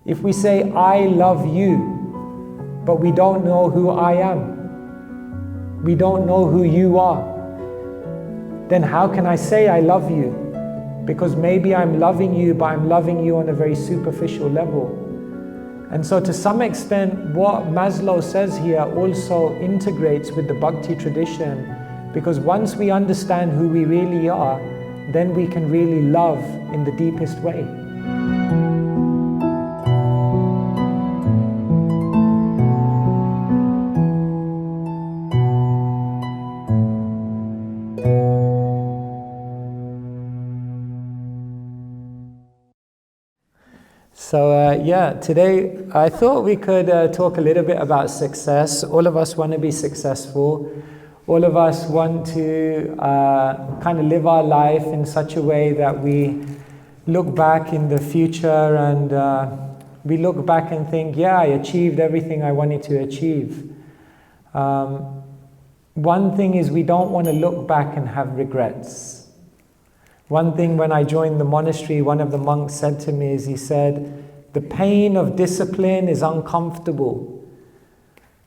If we say, I love you, but we don't know who I am, we don't know who you are, then how can I say I love you? Because maybe I'm loving you, but I'm loving you on a very superficial level. And so to some extent, what Maslow says here also integrates with the Bhakti tradition, because once we understand who we really are, then we can really love in the deepest way. So today I thought we could talk a little bit about success. All of us want to be successful. All of us want to kind of live our life in such a way that we look back in the future and we look back and think, yeah, I achieved everything I wanted to achieve. One thing is we don't want to look back and have regrets. One thing when I joined the monastery, one of the monks said to me is, he said, the pain of discipline is uncomfortable,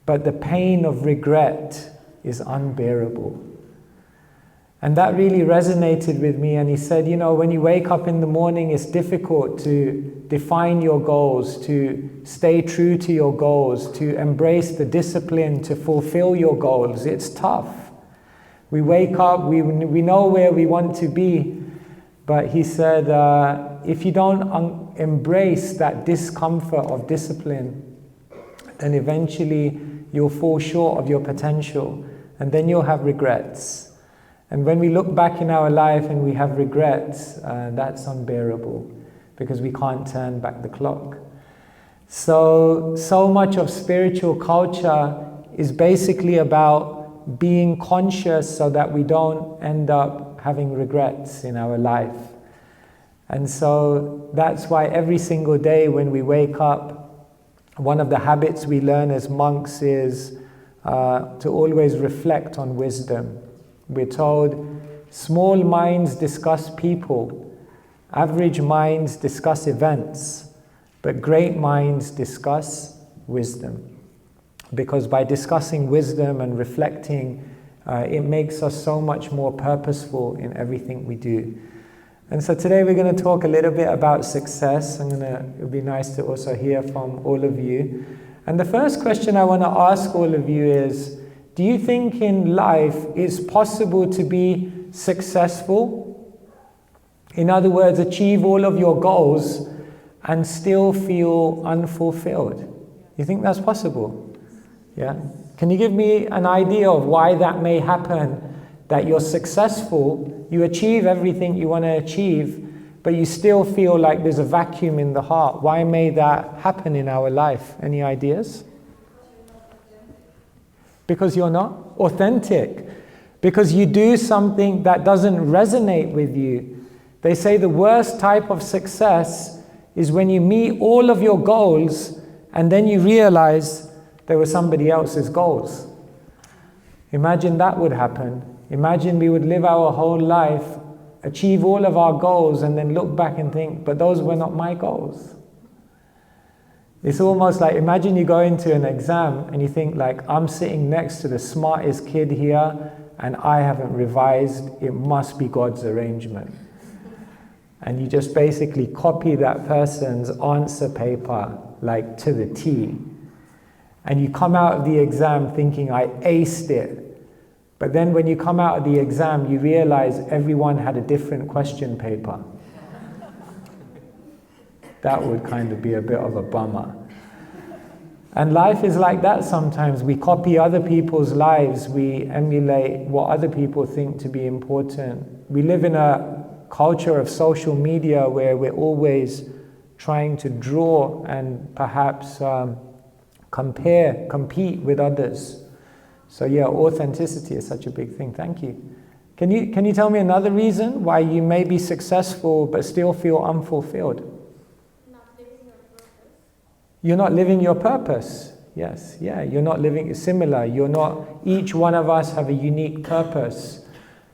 but the pain of regret is unbearable. And that really resonated with me. And he said, you know, when you wake up in the morning, it's difficult to define your goals, to stay true to your goals, to embrace the discipline, to fulfill your goals. It's tough. We wake up, we know where we want to be. But he said, if you don't embrace that discomfort of discipline, then eventually you'll fall short of your potential, and then you'll have regrets. And when we look back in our life and we have regrets, that's unbearable, because we can't turn back the clock. So much of spiritual culture is basically about being conscious so that we don't end up having regrets in our life. And so that's why every single day when we wake up, one of the habits we learn as monks is to always reflect on wisdom. We're told, small minds discuss people, average minds discuss events, but great minds discuss wisdom. Because by discussing wisdom and reflecting, it makes us so much more purposeful in everything we do. And so today we're going to talk a little bit about success. It would be nice to also hear from all of you. And the first question I want to ask all of you is, do you think in life it's possible to be successful? In other words, achieve all of your goals and still feel unfulfilled? You think that's possible? Yeah? Can you give me an idea of why that may happen? That you're successful, you achieve everything you want to achieve, but you still feel like there's a vacuum in the heart. Why may that happen in our life? Any ideas? Because you're not authentic. Because you do something that doesn't resonate with you. They say the worst type of success is when you meet all of your goals and then you realize there were somebody else's goals. Imagine that would happen. Imagine we would live our whole life, achieve all of our goals, and then look back and think, but those were not my goals. It's almost like, imagine you go into an exam and you think like, I'm sitting next to the smartest kid here and I haven't revised, it must be God's arrangement. And you just basically copy that person's answer paper like to the T. And you come out of the exam thinking, I aced it. But then when you come out of the exam, you realize everyone had a different question paper. That would kind of be a bit of a bummer. And life is like that sometimes. We copy other people's lives. We emulate what other people think to be important. We live in a culture of social media where we're always trying to draw and perhaps compete with others. So yeah, authenticity is such a big thing. Thank you. Can you tell me another reason why you may be successful but still feel unfulfilled? Not living your purpose. You're not living your purpose. Yes, yeah, you're not living similar. You're not. Each one of us have a unique purpose,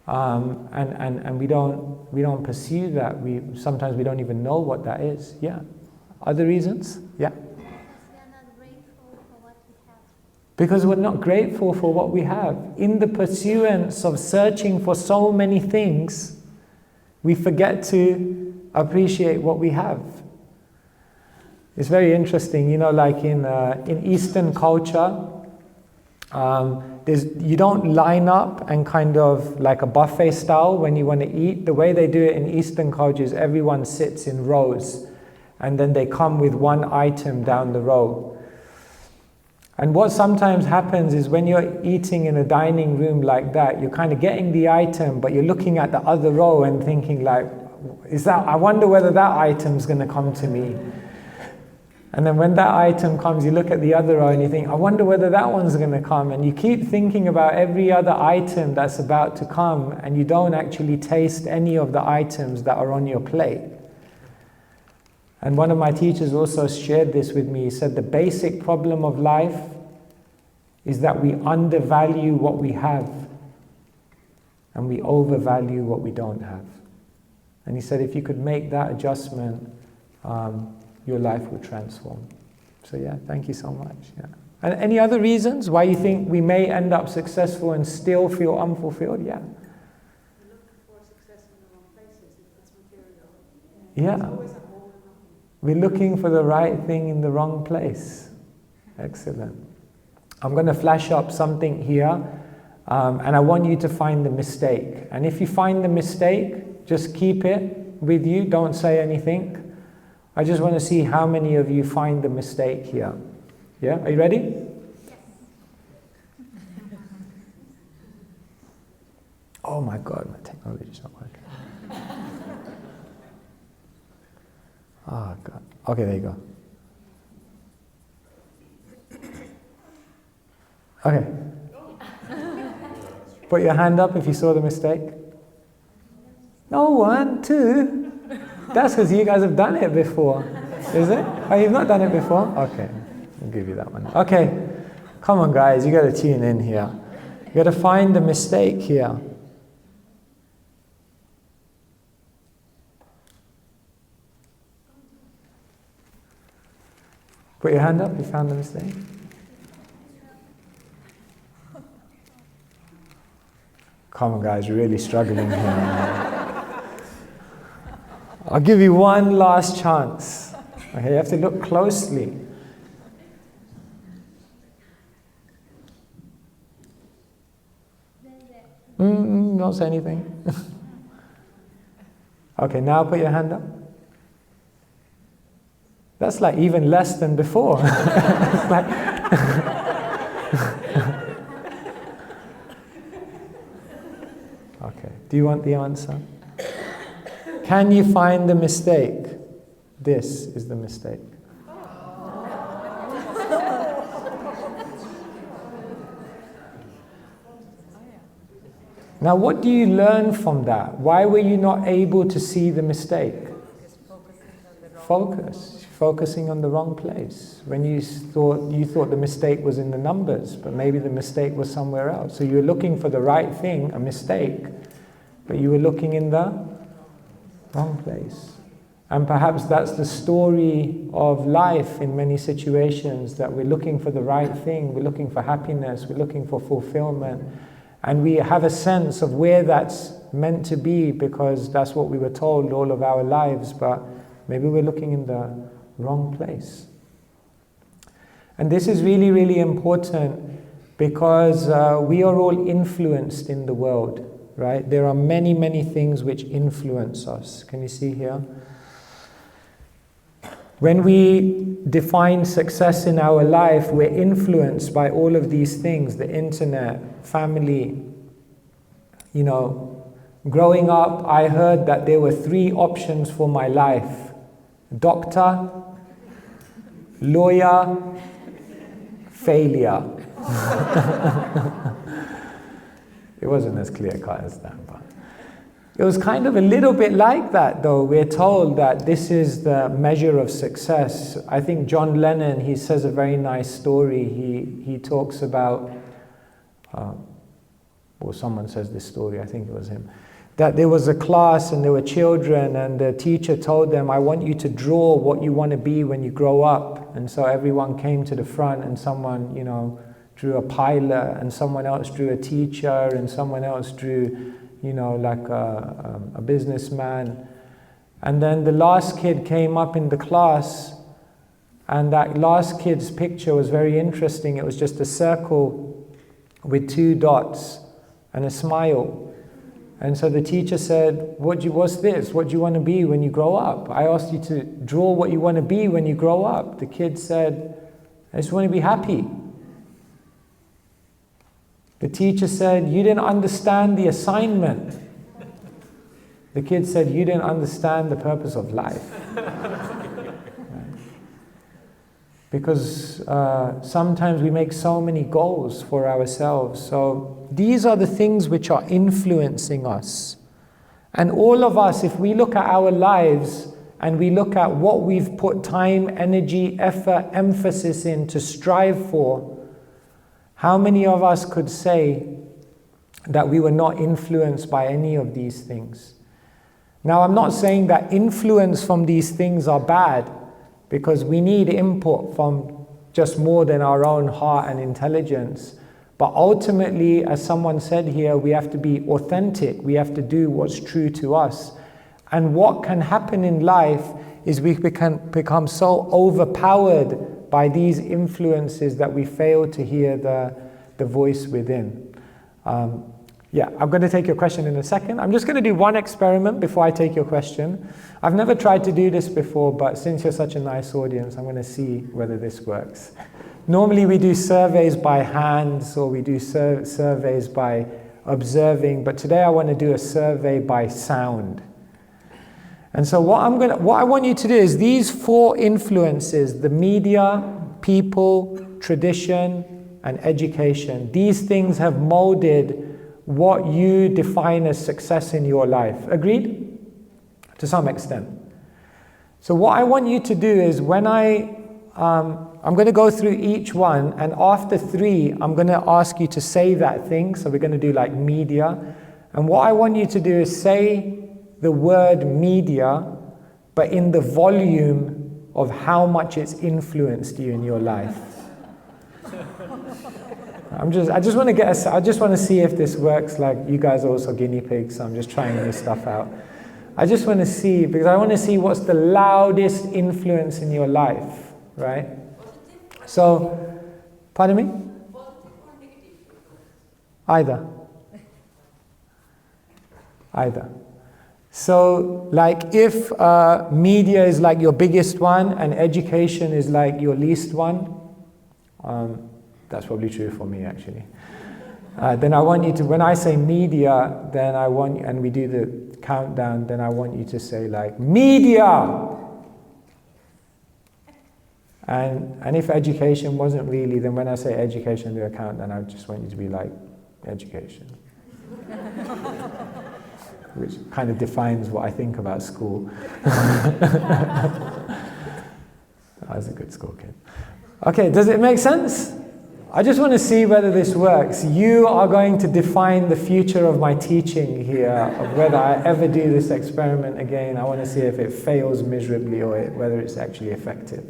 and we don't pursue that. Sometimes we don't even know what that is. Yeah. Other reasons? Yeah. Because we are not grateful for what we have. Because we're not grateful for what we have. In the pursuance of searching for so many things, we forget to appreciate what we have. It's very interesting, you know, like in Eastern culture, you don't line up and kind of like a buffet style when you want to eat. The way they do it in Eastern culture is everyone sits in rows and then they come with one item down the row. And what sometimes happens is when you're eating in a dining room like that, you're kind of getting the item, but you're looking at the other row and thinking like, I wonder whether that item's going to come to me. And then when that item comes, you look at the other row and you think, I wonder whether that one's going to come. And you keep thinking about every other item that's about to come, and you don't actually taste any of the items that are on your plate. And one of my teachers also shared this with me. He said the basic problem of life is that we undervalue what we have and we overvalue what we don't have. And he said if you could make that adjustment, your life will transform. So yeah, thank you so much. Yeah. And any other reasons why you think we may end up successful and still feel unfulfilled? Yeah. We look for success in the wrong places, if it's material. Yeah. There's always a hole in nothing. We're looking for the right thing in the wrong place. Excellent. I'm going to flash up something here, and I want you to find the mistake. And if you find the mistake, just keep it with you, don't say anything. I just want to see how many of you find the mistake here. Yeah, are you ready? Yes. Oh my God, my technology is not working. Oh God. Okay, there you go. Okay. Put your hand up if you saw the mistake. No, 1, 2. That's because you guys have done it before. Is it? Oh, you've not done it before? Okay. I'll give you that one. Okay. Come on, guys. You got to tune in here. You got to find the mistake here. Put your hand up. You found the mistake. Come on, guys. We're really struggling here. I'll give you one last chance. Okay, you have to look closely. Don't say anything. Okay, now put your hand up. That's like even less than before. It's like okay, do you want the answer? Can you find the mistake? This is the mistake. Now, what do you learn from that? Why were you not able to see the mistake? Focusing on the wrong place. When you thought the mistake was in the numbers, but maybe the mistake was somewhere else. So you were looking for the right thing, a mistake, but you were looking in the wrong place. And perhaps that's the story of life in many situations, that we're looking for the right thing, we're looking for happiness, we're looking for fulfillment, and we have a sense of where that's meant to be because that's what we were told all of our lives, but maybe we're looking in the wrong place. And this is really, really important because we are all influenced in the world. Right? There are many, many things which influence us. Can you see here? When we define success in our life, we're influenced by all of these things, the internet, family. You know, growing up, I heard that there were 3 options for my life: doctor, lawyer, failure. It wasn't as clear-cut as that, but it was kind of a little bit like that, though. We're told that this is the measure of success. I think John Lennon, he says a very nice story. He talks about, or someone says this story, I think it was him, that there was a class and there were children, and the teacher told them, I want you to draw what you want to be when you grow up. And so everyone came to the front, and someone, drew a pilot, and someone else drew a teacher, and someone else drew, like a businessman. And then the last kid came up in the class, and that last kid's picture was very interesting. It was just a circle with 2 dots and a smile. And so the teacher said, what's this? What do you want to be when you grow up? I asked you to draw what you want to be when you grow up. The kid said, I just want to be happy. The teacher said, you didn't understand the assignment. The kid said, you didn't understand the purpose of life. Because sometimes we make so many goals for ourselves. So these are the things which are influencing us. And all of us, if we look at our lives and we look at what we've put time, energy, effort, emphasis in to strive for, how many of us could say that we were not influenced by any of these things? Now, I'm not saying that influence from these things are bad, because we need input from just more than our own heart and intelligence. But ultimately, as someone said here, we have to be authentic. We have to do what's true to us. And what can happen in life is we can become so overpowered by these influences that we fail to hear the voice within. Yeah, I'm going to take your question in a second. I'm just going to do one experiment before I take your question. I've never tried to do this before, but since you're such a nice audience, I'm going to see whether this works. Normally we do surveys by hands, or we do surveys by observing, but today I want to do a survey by sound. And so what I want you to do is these 4 influences, the media, people, tradition, and education, these things have molded what you define as success in your life. Agreed? To some extent. So what I want you to do is when I'm going to go through each one, and after 3, I'm going to ask you to say that thing. So we're going to do like media. And what I want you to do is say the word media, but in the volume of how much it's influenced you in your life. I just want to see if this works. Like, you guys are also guinea pigs, so I'm just trying new stuff out. I just want to see, because I want to see what's the loudest influence in your life, right? So, pardon me? Positive or negative? Either. So, like, if media is like your biggest one and education is like your least one, that's probably true for me, actually. Then I want you to, when I say media, then I want, and we do the countdown, then I want you to say like, media! And if education wasn't really, then when I say education, do a countdown, I just want you to be like, education. Which kind of defines what I think about school. I was a good school kid. Okay, does it make sense? I just want to see whether this works. You are going to define the future of my teaching here, of whether I ever do this experiment again. I want to see if it fails miserably or whether it's actually effective.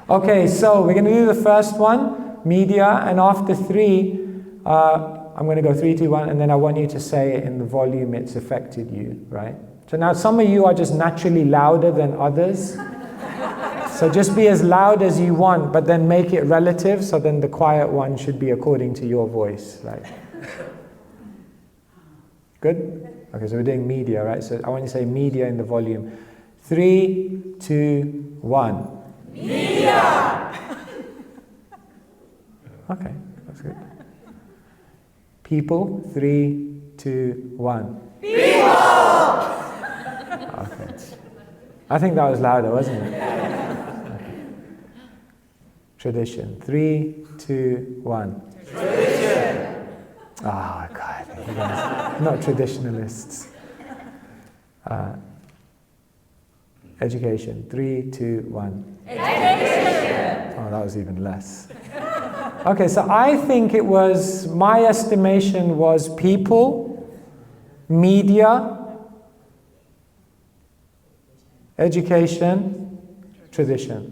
Okay, so we're going to do the first one, media, and after 3, I'm going to go 3, 2, 1, and then I want you to say it in the volume it's affected you, right? So now some of you are just naturally louder than others. So just be as loud as you want, but then make it relative, so then the quiet one should be according to your voice, right? Good? Okay, so we're doing media, right? So I want you to say media in the volume. 3, 2, 1. Media! Okay, that's good. People, 3, 2, 1. People! Okay. I think that was louder, wasn't it? Tradition. 3, 2, 1. Tradition. Oh, God. You guys, not traditionalists. Education. 3, 2, 1. Education. Oh, that was even less. Okay, so I think it was, my estimation was people, media, education, tradition.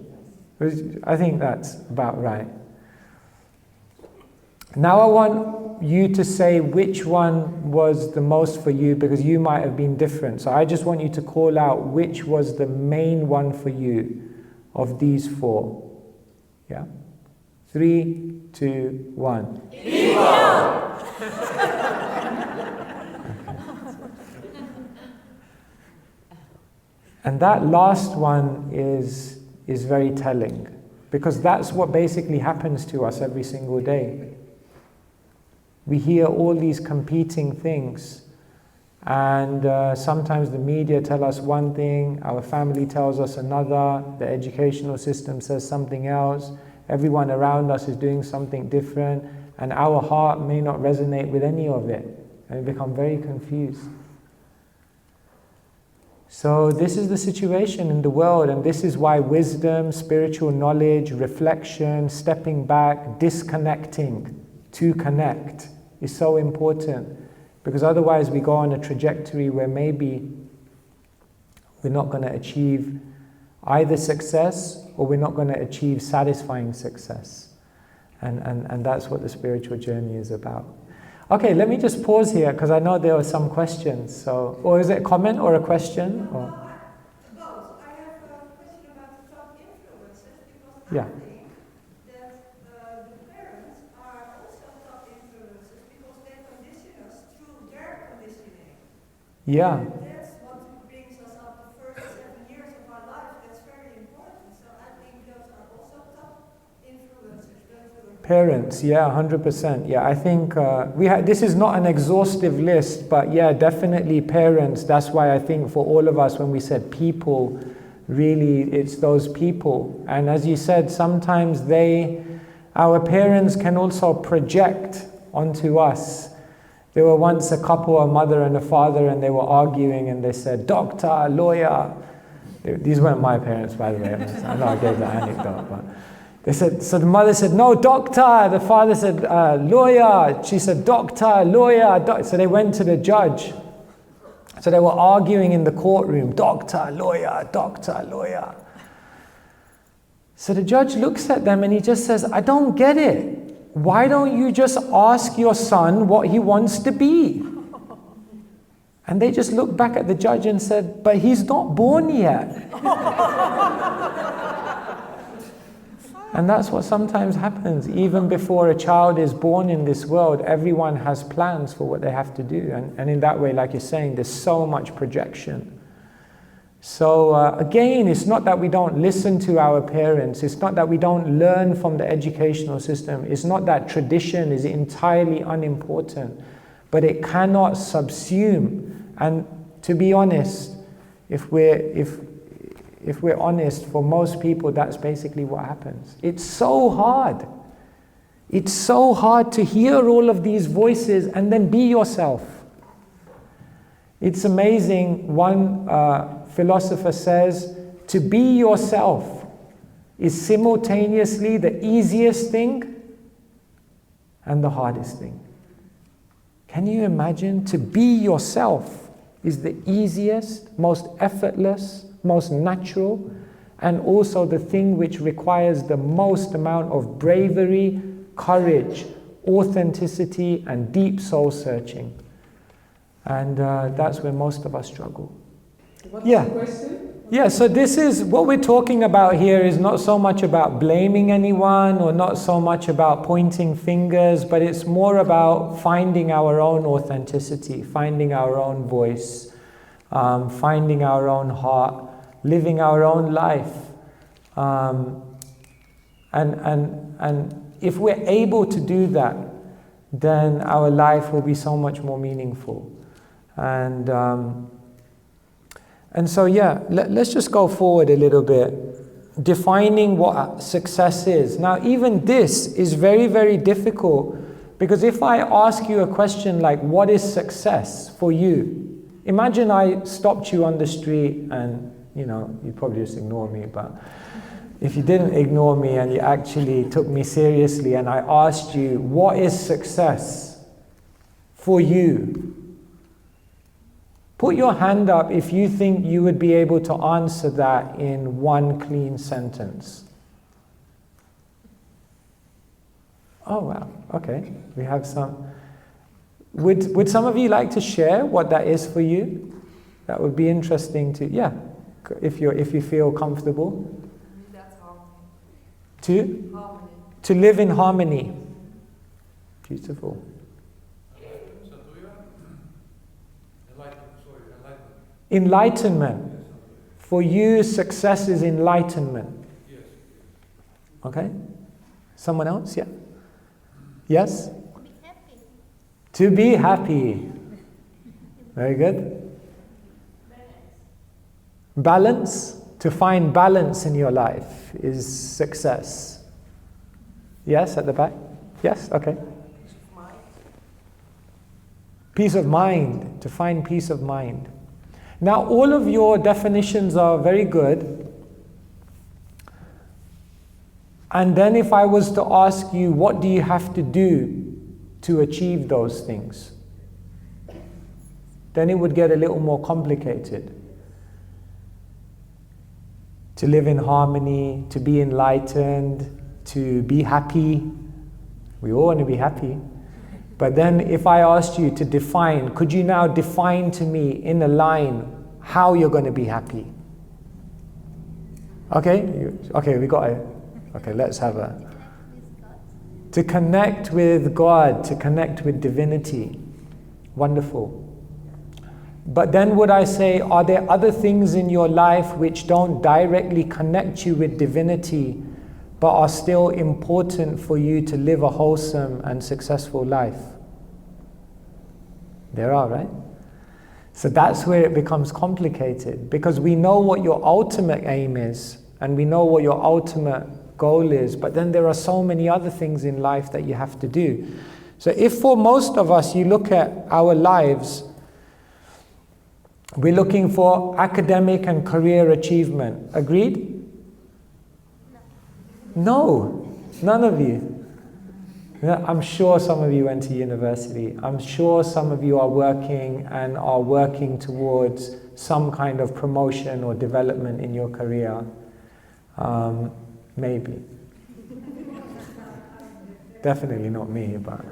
I think that's about right. Now I want you to say which one was the most for you, because you might have been different. So I just want you to call out which was the main one for you of these four. Yeah? 3, 2, 1. And that last one is very telling, because that's what basically happens to us every single day. We hear all these competing things, and sometimes the media tell us one thing, our family tells us another, the educational system says something else, everyone around us is doing something different, and our heart may not resonate with any of it, and we become very confused. So this is the situation in the world, and this is why wisdom, spiritual knowledge, reflection, stepping back, disconnecting to connect is so important, because otherwise we go on a trajectory where maybe we're not going to achieve either success, or we're not going to achieve satisfying success. And that's what the spiritual journey is about. Okay, let me just pause here, because I know there are some questions. So, or is it a comment or a question? Or? Both. I have a question about the top influences, because Yeah. I think that the parents are also top influences, because they condition us through their conditioning. Yeah. And that's what brings us up the first 7 years of our life. That's very important. So I think those are also top influences. Parents, yeah, 100%. Yeah, I think this is not an exhaustive list, but yeah, definitely parents. That's why I think for all of us, when we said people, really it's those people. And as you said, sometimes our parents can also project onto us. There were once a couple, a mother and a father, and they were arguing, and they said, doctor, lawyer. These weren't my parents, by the way. I know I gave the anecdote, but they said, so the mother said, no, doctor. The father said, lawyer. She said, doctor, lawyer. So they went to the judge. So they were arguing in the courtroom, doctor, lawyer, doctor, lawyer. So the judge looks at them and he just says, I don't get it. Why don't you just ask your son what he wants to be? And they just looked back at the judge and said, but he's not born yet. And that's what sometimes happens. Even before a child is born in this world, everyone has plans for what they have to do. And in that way, like you're saying, there's so much projection. So again, it's not that we don't listen to our parents. It's not that we don't learn from the educational system. It's not that tradition is entirely unimportant. But it cannot subsume. And to be honest, if we're honest, for most people, that's basically what happens. It's so hard. It's so hard to hear all of these voices and then be yourself. It's amazing. One philosopher says, to be yourself is simultaneously the easiest thing and the hardest thing. Can you imagine? To be yourself is the easiest, most effortless, most natural, and also the thing which requires the most amount of bravery, courage, authenticity, and deep soul searching. And that's where most of us struggle. What's the question? Yeah, so this is, what we're talking about here is not so much about blaming anyone or not so much about pointing fingers, but it's more about finding our own authenticity, finding our own voice, finding our own heart, living our own life. And if we're able to do that, then our life will be so much more meaningful. And so, yeah, let's just go forward a little bit, defining what success is. Now, even this is very, very difficult, because if I ask you a question like, what is success for you? Imagine I stopped you on the street and, you'd probably just ignore me, but if you didn't ignore me and you actually took me seriously and I asked you, what is success for you? Put your hand up if you think you would be able to answer that in one clean sentence. Oh wow, okay. We have some. Would some of you like to share what that is for you? That would be interesting to, yeah, if you feel comfortable. That's harmony. To? Harmony. To live in harmony. Beautiful. Enlightenment. For you, success is enlightenment. Okay? Someone else? Yeah. Yes? Be happy. To be happy. Very good. Balance. To find balance in your life is success. Yes, at the back? Yes? Okay. Peace of mind. To find peace of mind. Now, all of your definitions are very good. And then if I was to ask you, what do you have to do to achieve those things? Then it would get a little more complicated. To live in harmony, to be enlightened, to be happy. We all want to be happy. But then if I asked you to define, could you now define to me in a line how you're going to be happy? Okay? Okay, we got it. Okay, let's have a... To connect with God, to connect with divinity. Wonderful. But then would I say, are there other things in your life which don't directly connect you with divinity, but are still important for you to live a wholesome and successful life? There are, right? So that's where it becomes complicated, because we know what your ultimate aim is, and we know what your ultimate goal is, but then there are so many other things in life that you have to do. So if for most of us, you look at our lives, we're looking for academic and career achievement. Agreed? No, none of you. I'm sure some of you went to university. I'm sure some of you are working and are working towards some kind of promotion or development in your career. Maybe. Definitely not me, but...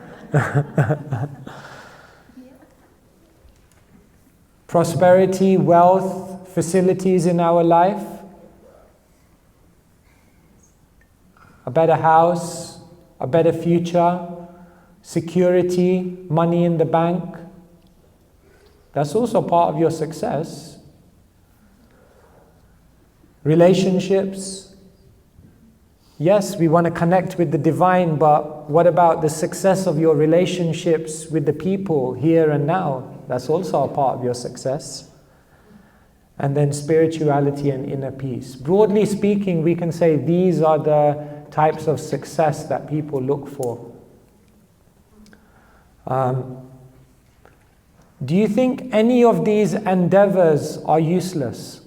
Prosperity, wealth, facilities in our life. A better house, a better future, security, money in the bank. That's also part of your success. Relationships. Yes, we want to connect with the divine, but what about the success of your relationships with the people here and now? That's also a part of your success. And then spirituality and inner peace. Broadly speaking, we can say these are the types of success that people look for. Do you think any of these endeavors are useless?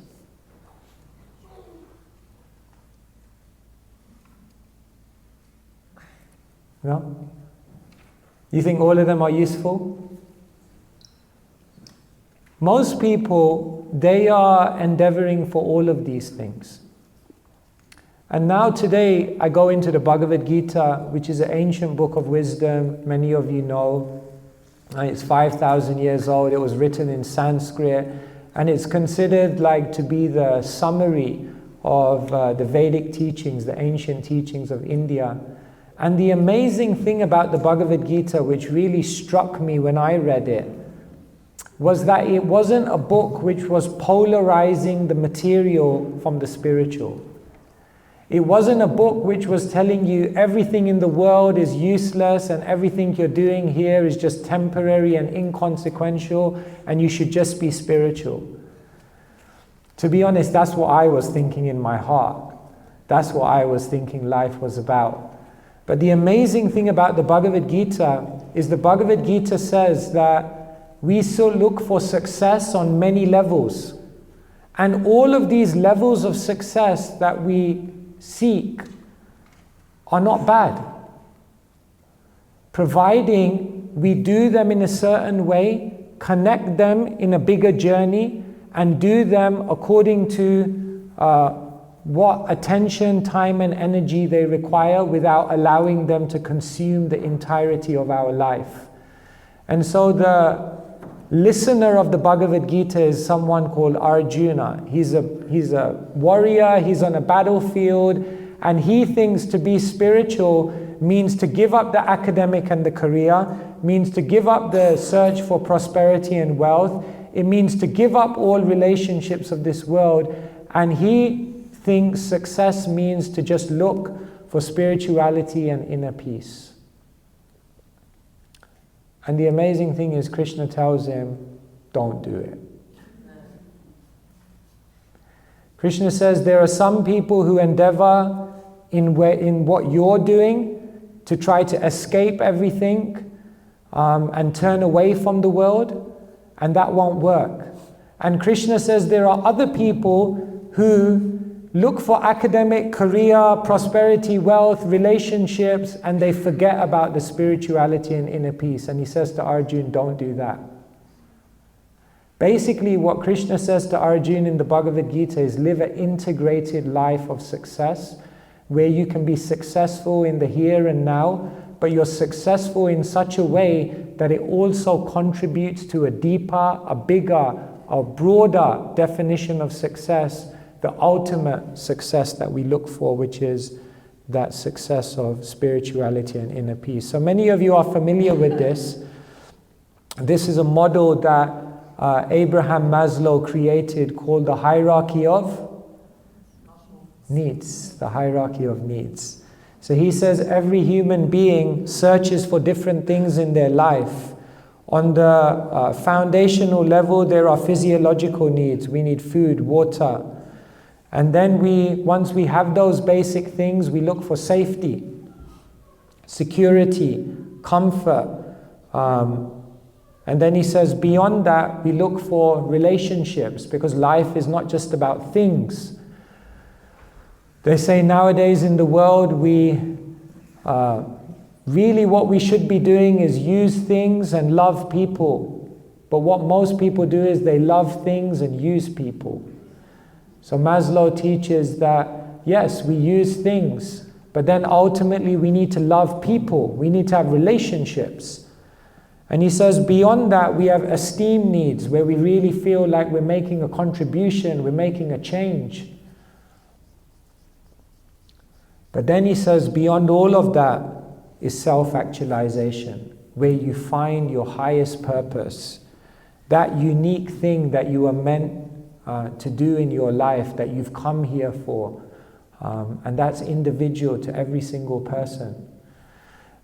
No? You think all of them are useful? Most people, they are endeavoring for all of these things. And now today, I go into the Bhagavad Gita, which is an ancient book of wisdom, many of you know. It's 5,000 years old, it was written in Sanskrit, and it's considered like to be the summary of the Vedic teachings, the ancient teachings of India. And the amazing thing about the Bhagavad Gita, which really struck me when I read it, was that it wasn't a book which was polarizing the material from the spiritual. It wasn't a book which was telling you everything in the world is useless and everything you're doing here is just temporary and inconsequential and you should just be spiritual. To be honest, that's what I was thinking in my heart. That's what I was thinking life was about. But the amazing thing about the Bhagavad Gita is the Bhagavad Gita says that we still look for success on many levels. And all of these levels of success that we seek are not bad, providing we do them in a certain way connect them in a bigger journey and do them according to what attention, time and energy they require without allowing them to consume the entirety of our life. And so the listener of the Bhagavad Gita is someone called Arjuna. He's a warrior, he's on a battlefield, and he thinks to be spiritual means to give up the academic and the career, means to give up the search for prosperity and wealth, it means to give up all relationships of this world, and he thinks success means to just look for spirituality and inner peace. And the amazing thing is, Krishna tells him, don't do it. Krishna says there are some people who endeavor in what you're doing to try to escape everything and turn away from the world, and that won't work. And Krishna says there are other people who look for academic, career, prosperity, wealth, relationships, and they forget about the spirituality and inner peace. And he says to Arjuna, don't do that. Basically, what Krishna says to Arjuna in the Bhagavad Gita is live an integrated life of success, where you can be successful in the here and now, but you're successful in such a way that it also contributes to a deeper, a bigger, a broader definition of success, the ultimate success that we look for, which is that success of spirituality and inner peace. So many of you are familiar with this. This is a model that Abraham Maslow created called the hierarchy of needs. The hierarchy of needs. So he says every human being searches for different things in their life. On the foundational level, there are physiological needs. We need food, water. And then once we have those basic things, we look for safety, security, comfort. And then he says beyond that, we look for relationships, because life is not just about things. They say nowadays in the world, really what we should be doing is use things and love people. But what most people do is they love things and use people. So Maslow teaches that, yes, we use things, but then ultimately we need to love people. We need to have relationships. And he says beyond that, we have esteem needs, where we really feel like we're making a contribution, we're making a change. But then he says beyond all of that is self-actualization, where you find your highest purpose, that unique thing that you are meant to do in your life, that you've come here for. And that's individual to every single person.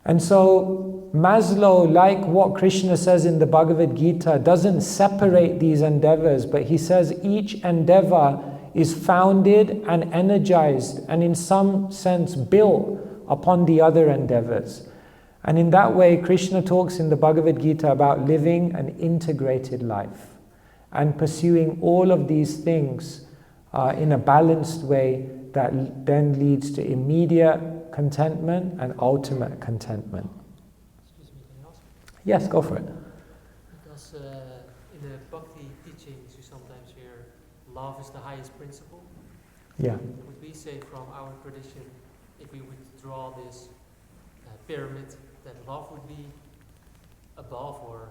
And so Maslow, like what Krishna says in the Bhagavad Gita, doesn't separate these endeavors, but he says each endeavor is founded and energized and in some sense built upon the other endeavors. And in that way, Krishna talks in the Bhagavad Gita about living an integrated life and pursuing all of these things in a balanced way that then leads to immediate contentment and ultimate contentment. Excuse me, can I ask? Yes, go for it. Because in the Bhakti teachings, you sometimes hear love is the highest principle. Yeah. Would we say from our tradition, if we would draw this pyramid, that love would be above or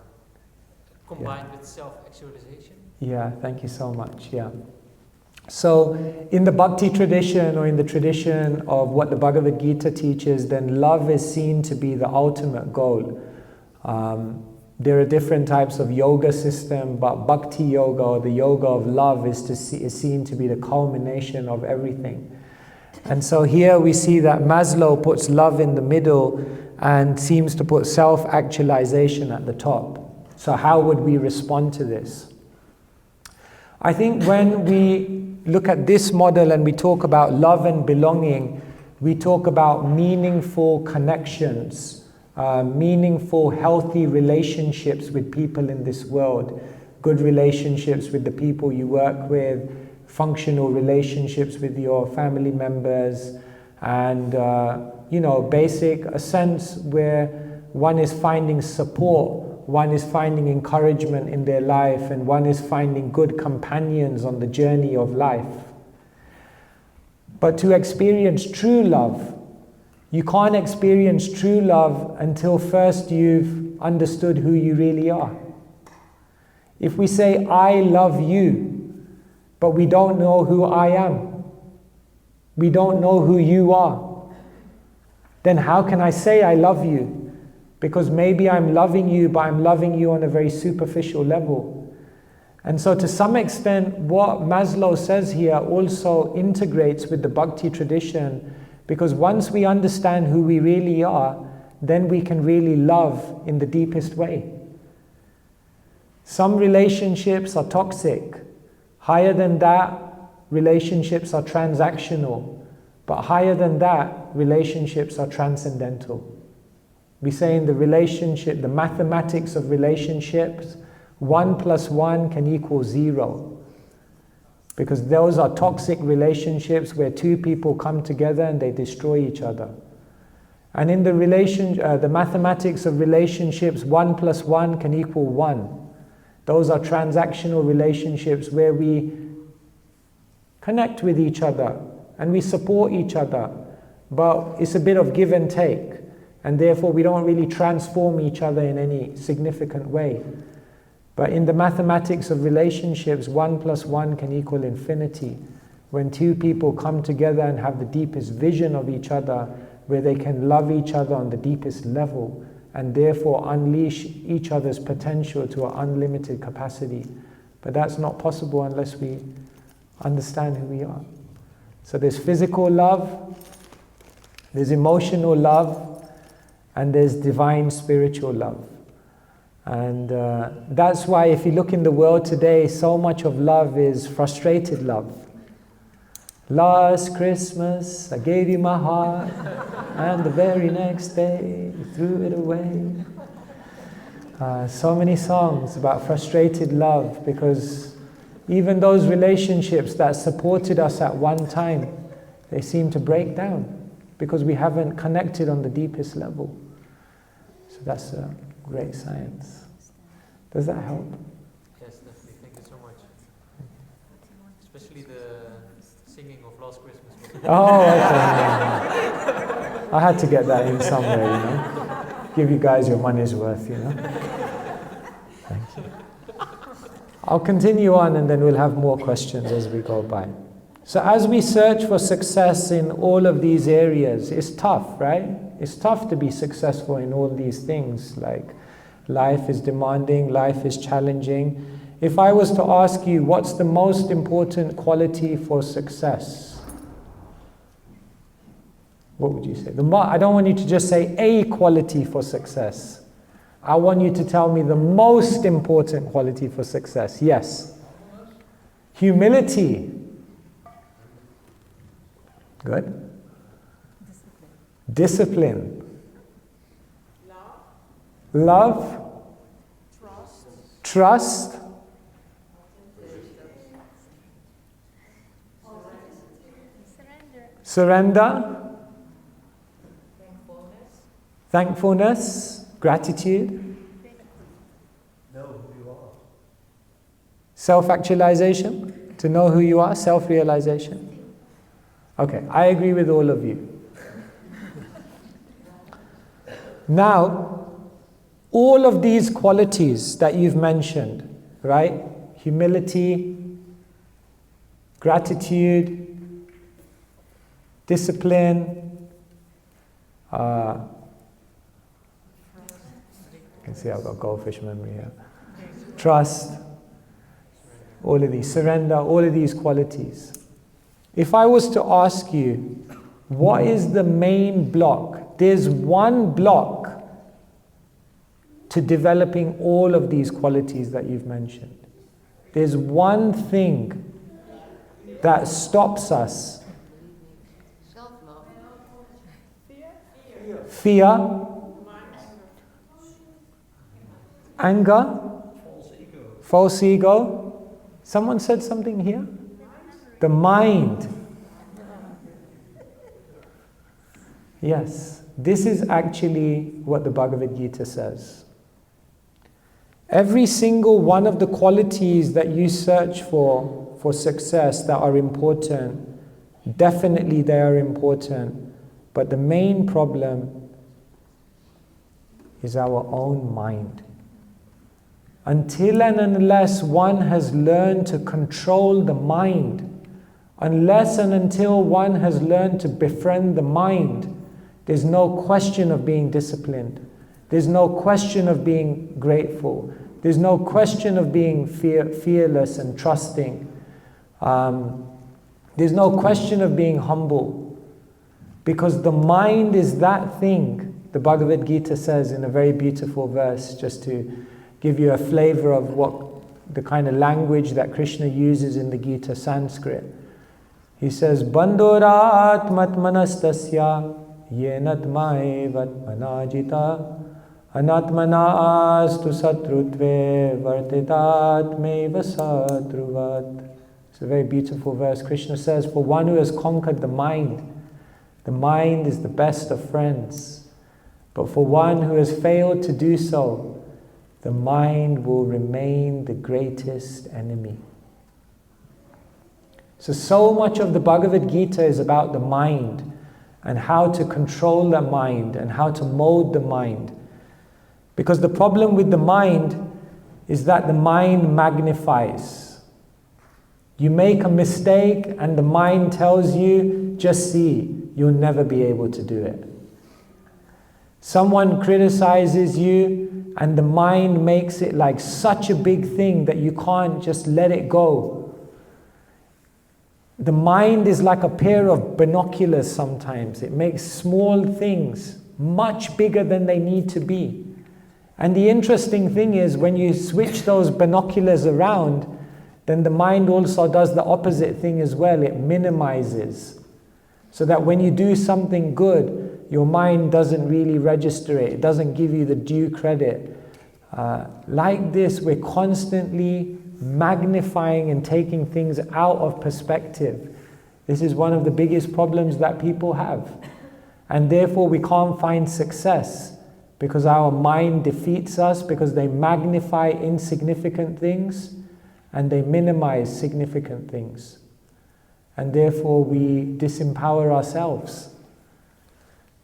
combined with self-actualization? Yeah, thank you so much. Yeah. So in the Bhakti tradition, or in the tradition of what the Bhagavad Gita teaches, then love is seen to be the ultimate goal. There are different types of yoga system, but Bhakti yoga, or the yoga of love, is seen to be the culmination of everything. And so here we see that Maslow puts love in the middle and seems to put self-actualization at the top. So how would we respond to this? I think when we look at this model and we talk about love and belonging, we talk about meaningful connections, meaningful, healthy relationships with people in this world, good relationships with the people you work with, functional relationships with your family members, and basic, a sense where one is finding support one is finding encouragement in their life, and one is finding good companions on the journey of life. But to experience true love, you can't experience true love until first you've understood who you really are. If we say, I love you, but we don't know who I am, we don't know who you are, then how can I say I love you? Because maybe I'm loving you, but I'm loving you on a very superficial level. And so to some extent, what Maslow says here also integrates with the Bhakti tradition, because once we understand who we really are, then we can really love in the deepest way. Some relationships are toxic. Higher than that, relationships are transactional. But higher than that, relationships are transcendental. We say in the relationship, the mathematics of relationships, 1 + 1 can equal 0. Because those are toxic relationships where two people come together and they destroy each other. And in the the mathematics of relationships, 1 + 1 can equal 1. Those are transactional relationships where we connect with each other and we support each other, but it's a bit of give and take, and therefore we don't really transform each other in any significant way. But in the mathematics of relationships, 1 + 1 can equal infinity. When two people come together and have the deepest vision of each other, where they can love each other on the deepest level, and therefore unleash each other's potential to an unlimited capacity. But that's not possible unless we understand who we are. So there's physical love, there's emotional love, and there's divine spiritual love. And that's why if you look in the world today, so much of love is frustrated love. Last Christmas, I gave you my heart, and the very next day, you threw it away. So many songs about frustrated love, because even those relationships that supported us at one time, they seem to break down because we haven't connected on the deepest level. So that's a great science. Does that help? Yes, definitely. Thank you so much. Especially the singing of Last Christmas. Oh, okay. I had to get that in somewhere, you know. Give you guys your money's worth, you know. Thank you. I'll continue on and then we'll have more questions as we go by. So as we search for success in all of these areas, it's tough, right? It's tough to be successful in all these things. Like, life is demanding, life is challenging. If I was to ask you, what's the most important quality for success? What would you say? I don't want you to just say a quality for success. I want you to tell me the most important quality for success. Yes. Humility. Good. Discipline. Love. Trust. Surrender. Thankfulness. Gratitude. Know who you are. Self-actualization. To know who you are. Self-realization. Okay, I agree with all of you. Now, all of these qualities that you've mentioned, right? Humility, gratitude, discipline, you can see I've got goldfish memory here. Trust, all of these, surrender, all of these qualities. If I was to ask you, what is the main block? There's one block to developing all of these qualities that you've mentioned. There's one thing that stops us. Self-love. Fear. Anger. False ego. Someone said something here? The mind. Yes, this is actually what the Bhagavad Gita says. Every single one of the qualities that you search for success that are important, definitely they are important. But the main problem is our own mind. Until and unless one has learned to control the mind, unless and until one has learned to befriend the mind, there's no question of being disciplined. There's no question of being grateful. There's no question of being fearless and trusting. There's no question of being humble. Because the mind is that thing, the Bhagavad Gita says in a very beautiful verse, just to give you a flavor of what the kind of language that Krishna uses in the Gita Sanskrit. He says, Bandhorat matmanastasya yenatmaevat manajita anatmanastu satrutve vartitatmeva satruvat. It's a very beautiful verse. Krishna says, for one who has conquered the mind is the best of friends. But for one who has failed to do so, the mind will remain the greatest enemy. So much of the Bhagavad Gita is about the mind and how to control the mind and how to mold the mind. Because the problem with the mind is that the mind magnifies. You make a mistake and the mind tells you, just see, you'll never be able to do it. Someone criticizes you and the mind makes it like such a big thing that you can't just let it go. The mind is like a pair of binoculars sometimes. It makes small things much bigger than they need to be. And the interesting thing is when you switch those binoculars around, then the mind also does the opposite thing as well. It minimizes. So that when you do something good, your mind doesn't really register it. It doesn't give you the due credit. Like this, we're constantly magnifying and taking things out of perspective. This is one of the biggest problems that people have. And therefore we can't find success because our mind defeats us, because they magnify insignificant things and they minimize significant things. And therefore we disempower ourselves.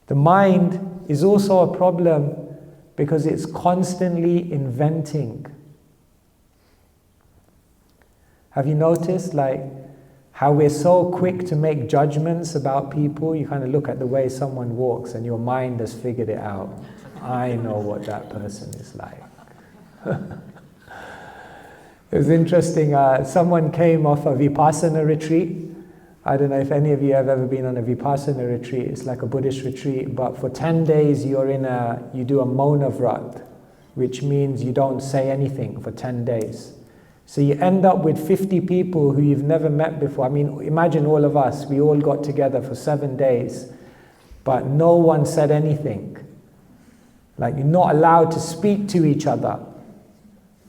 The mind is also a problem because it's constantly inventing. Have you noticed like how we're so quick to make judgments about people? You kind of look at the way someone walks and your mind has figured it out. I know what that person is like. It was interesting, someone came off a Vipassana retreat. I don't know if any of you have ever been on a Vipassana retreat. It's like a Buddhist retreat, but for 10 days you do a Mauna Vrat, which means you don't say anything for 10 days. So you end up with 50 people who you've never met before. I mean, imagine all of us, we all got together for 7 days, but no one said anything. Like, you're not allowed to speak to each other.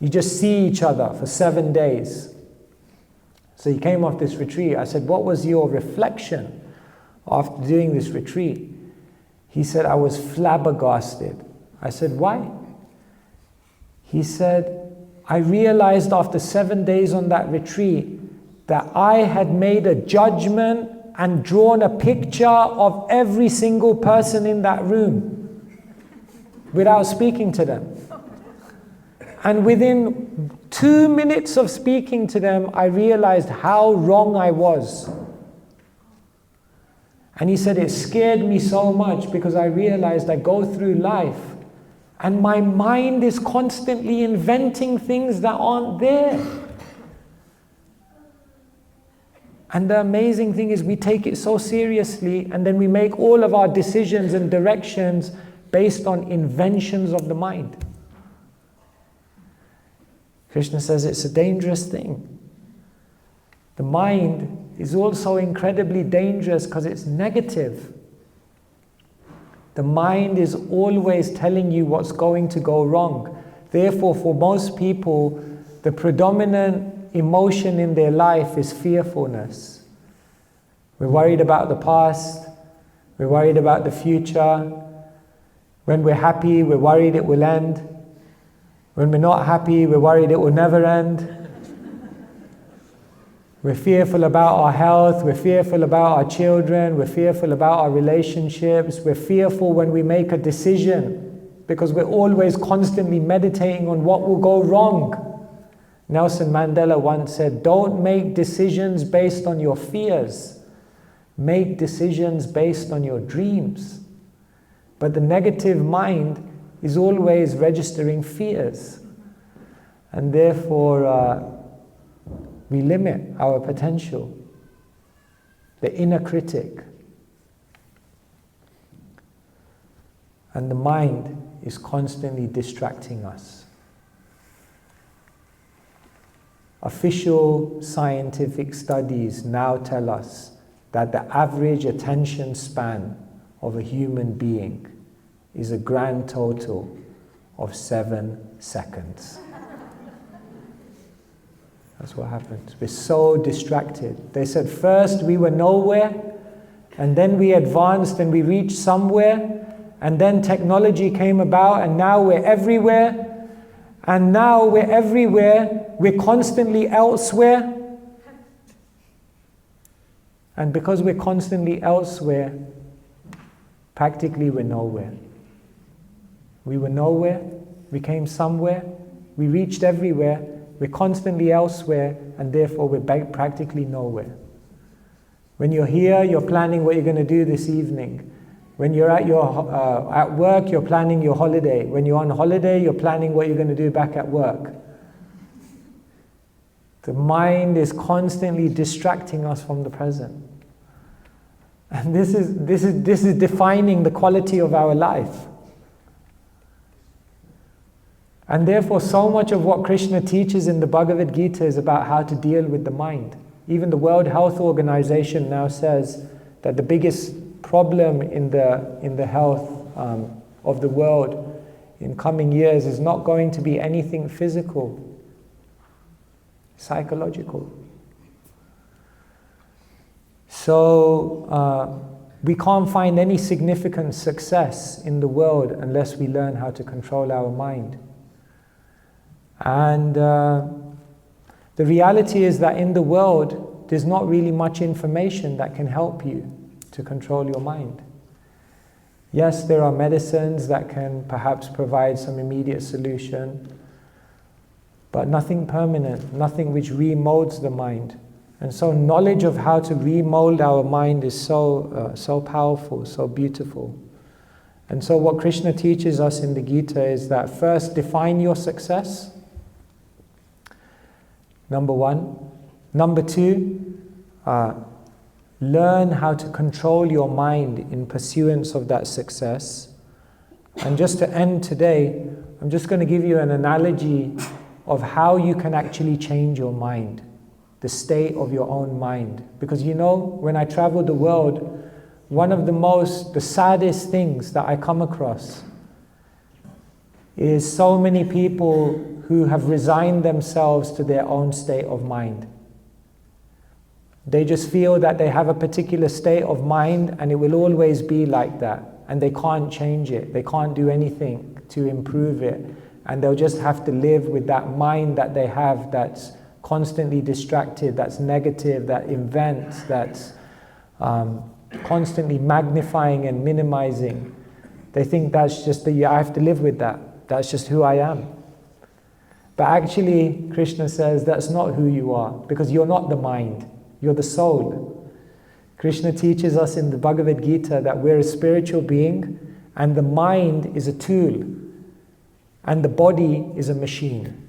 You just see each other for 7 days. So he came off this retreat. I said, what was your reflection after doing this retreat? He said, I was flabbergasted. I said, why? He said, I realized after 7 days on that retreat that I had made a judgment and drawn a picture of every single person in that room without speaking to them. And within 2 minutes of speaking to them, I realized how wrong I was. And he said, it scared me so much because I realized I go through life and my mind is constantly inventing things that aren't there. And the amazing thing is we take it so seriously and then we make all of our decisions and directions based on inventions of the mind. Krishna says it's a dangerous thing. The mind is also incredibly dangerous because it's negative. The mind is always telling you what's going to go wrong. Therefore, for most people, the predominant emotion in their life is fearfulness. We're worried about the past. We're worried about the future. When we're happy, we're worried it will end. When we're not happy, we're worried it will never end. We're fearful about our health, we're fearful about our children, we're fearful about our relationships, we're fearful when we make a decision because we're always constantly meditating on what will go wrong. Nelson Mandela once said, don't make decisions based on your fears. Make decisions based on your dreams. But the negative mind is always registering fears. And therefore, we limit our potential. The inner critic. And the mind is constantly distracting us. Official scientific studies now tell us that the average attention span of a human being is a grand total of 7 seconds. That's what happens. We're so distracted. They said first we were nowhere, and then we advanced and we reached somewhere, and then technology came about, and now we're everywhere. And now we're everywhere, we're constantly elsewhere. And because we're constantly elsewhere, practically we're nowhere. We were nowhere, we came somewhere, we reached everywhere, we're constantly elsewhere, and therefore we're practically nowhere. When you're here, you're planning what you're going to do this evening. When you're at work, you're planning your holiday. When you're on holiday, you're planning what you're going to do back at work. The mind is constantly distracting us from the present. And this is defining the quality of our life. And therefore, so much of what Krishna teaches in the Bhagavad Gita is about how to deal with the mind. Even the World Health Organization now says that the biggest problem in the health of the world in coming years is not going to be anything physical, psychological. So we can't find any significant success in the world unless we learn how to control our mind. And the reality is that in the world there's not really much information that can help you to control your mind. Yes, there are medicines that can perhaps provide some immediate solution, but nothing permanent, nothing which remolds the mind. And so knowledge of how to remold our mind is so powerful, so beautiful. And so what Krishna teaches us in the Gita is that first, define your success. Number 1. Number 2, learn how to control your mind in pursuance of that success. And just to end today, I'm just going to give you an analogy of how you can actually change your mind, the state of your own mind. Because you know, when I travel the world, one of the saddest things that I come across is so many people who have resigned themselves to their own state of mind. They just feel that they have a particular state of mind and it will always be like that. And they can't change it. They can't do anything to improve it. And they'll just have to live with that mind that they have that's constantly distracted, that's negative, that invents, that's constantly magnifying and minimizing. They think that's just I have to live with that. That's just who I am. But actually, Krishna says that's not who you are, because you're not the mind. You're the soul. Krishna teaches us in the Bhagavad Gita that we're a spiritual being and the mind is a tool and the body is a machine.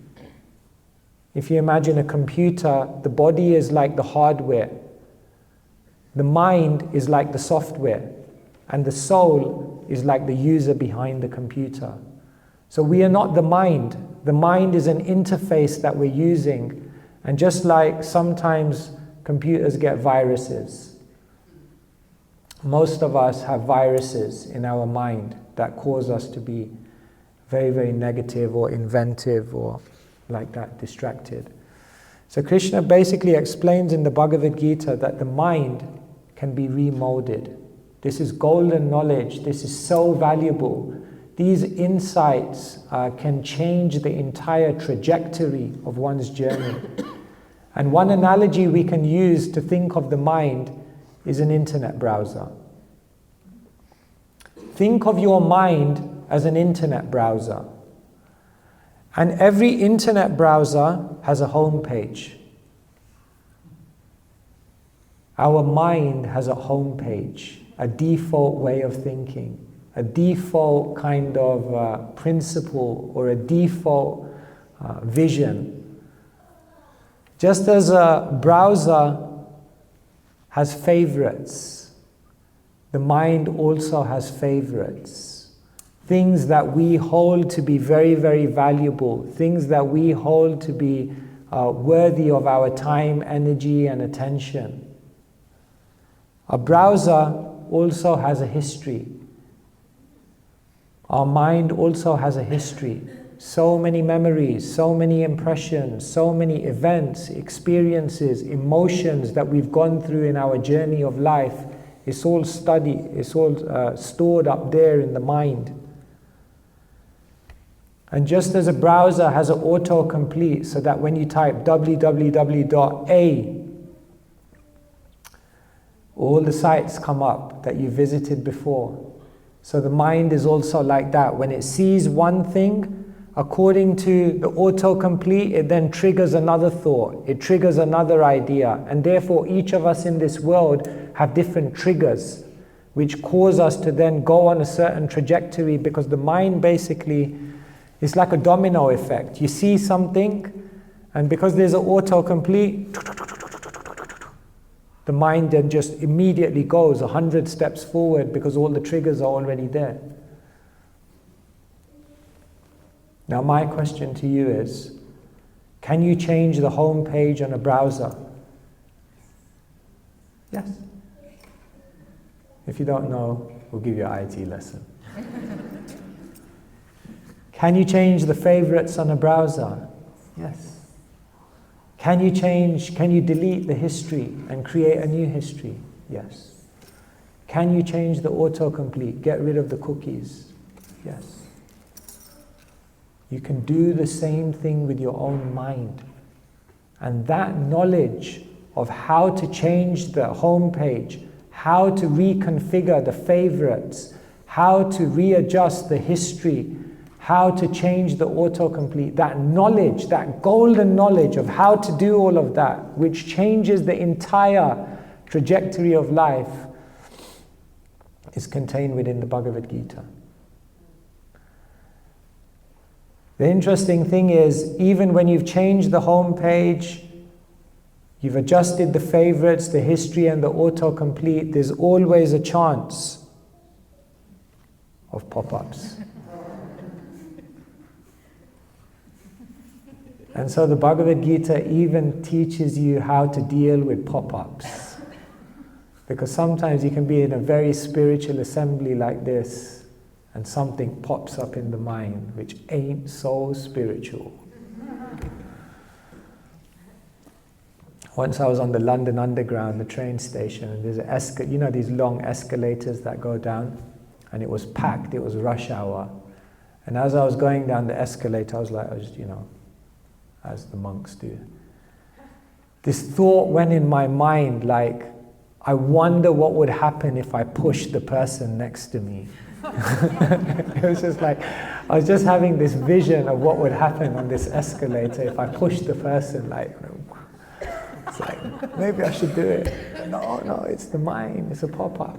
If you imagine a computer, the body is like the hardware. The mind is like the software. And the soul is like the user behind the computer. So we are not the mind. The mind is an interface that we're using. And just like sometimes computers get viruses, most of us have viruses in our mind that cause us to be very, very negative or inventive or like that, distracted. So Krishna basically explains in the Bhagavad Gita that the mind can be remolded. This is golden knowledge. This is so valuable. these insights can change the entire trajectory of one's journey. And one analogy we can use to think of the mind is an internet browser. Think of your mind as an internet browser. And every internet browser has a home page. Our mind has a home page, a default way of thinking, a default kind of principle or a default vision. Just as a browser has favorites, the mind also has favorites. Things that we hold to be very, very valuable, things that we hold to be worthy of our time, energy, and attention. A browser also has a history. Our mind also has a history. So many memories, so many impressions, so many events, experiences, emotions that we've gone through in our journey of life. It's all studied, it's all stored up there in the mind. And just as a browser has an autocomplete so that when you type www.a, all the sites come up that you visited before. So the mind is also like that. When it sees one thing, according to the autocomplete, it then triggers another thought. It triggers another idea. And therefore, each of us in this world have different triggers, which cause us to then go on a certain trajectory, because the mind basically is like a domino effect. You see something, and because there's an autocomplete, the mind then just immediately goes 100 steps forward because all the triggers are already there. Now my question to you is, can you change the home page on a browser? Yes. If you don't know, we'll give you an IT lesson. Can you change the favorites on a browser? Yes. Can you delete the history and create a new history? Yes. Can you change the autocomplete, get rid of the cookies? Yes. You can do the same thing with your own mind. And that knowledge of how to change the home page, how to reconfigure the favorites, how to readjust the history, how to change the autocomplete, that knowledge, that golden knowledge of how to do all of that, which changes the entire trajectory of life, is contained within the Bhagavad Gita. The interesting thing is, even when you've changed the home page, you've adjusted the favorites, the history, and the autocomplete, there's always a chance of pop-ups. And so the Bhagavad Gita even teaches you how to deal with pop-ups. Because sometimes you can be in a very spiritual assembly like this, and something pops up in the mind which ain't so spiritual. Once I was on the London Underground, the train station, and there's you know these long escalators that go down, and it was packed, it was rush hour. And as I was going down the escalator, I was like, as the monks do. This thought went in my mind like, I wonder what would happen if I pushed the person next to me. It was just like, I was just having this vision of what would happen on this escalator if I pushed the person, like, it's like, maybe I should do it. No, it's the mind, it's a pop-up.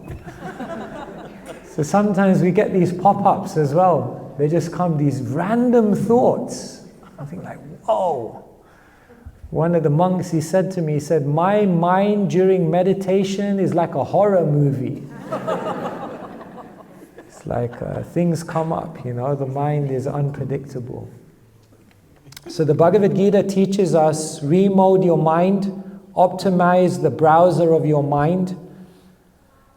So sometimes we get these pop-ups as well. They just come, these random thoughts. I think like, whoa. One of the monks, he said to me, he said, my mind during meditation is like a horror movie. It's like things come up, the mind is unpredictable. So the Bhagavad Gita teaches us, remode your mind, optimize the browser of your mind.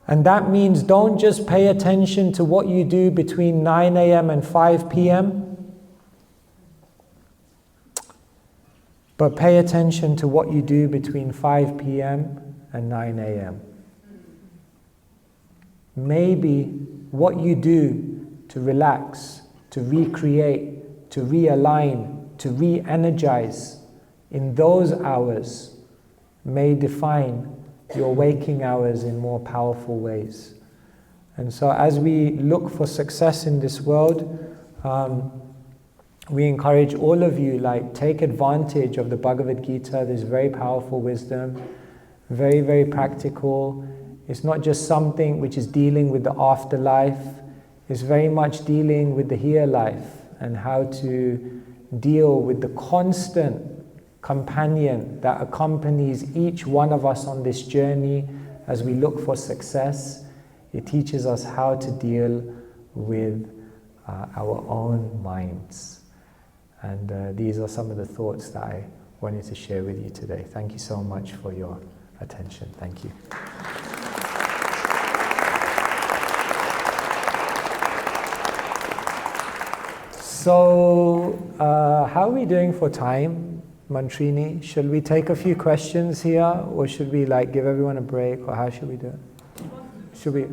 And that means don't just pay attention to what you do between 9 a.m. and 5 p.m., but pay attention to what you do between 5 p.m. and 9 a.m. Maybe what you do to relax, to recreate, to realign, to re-energize in those hours may define your waking hours in more powerful ways. And so as we look for success in this world, we encourage all of you, take advantage of the Bhagavad Gita. There's very powerful wisdom, very, very practical. It's not just something which is dealing with the afterlife. It's very much dealing with the here life and how to deal with the constant companion that accompanies each one of us on this journey as we look for success. It teaches us how to deal with our own minds. And these are some of the thoughts that I wanted to share with you today. Thank you so much for your attention. Thank you. So, how are we doing for time, Mantrini? Should we take a few questions here, or should we give everyone a break, or how should we do it? Should we?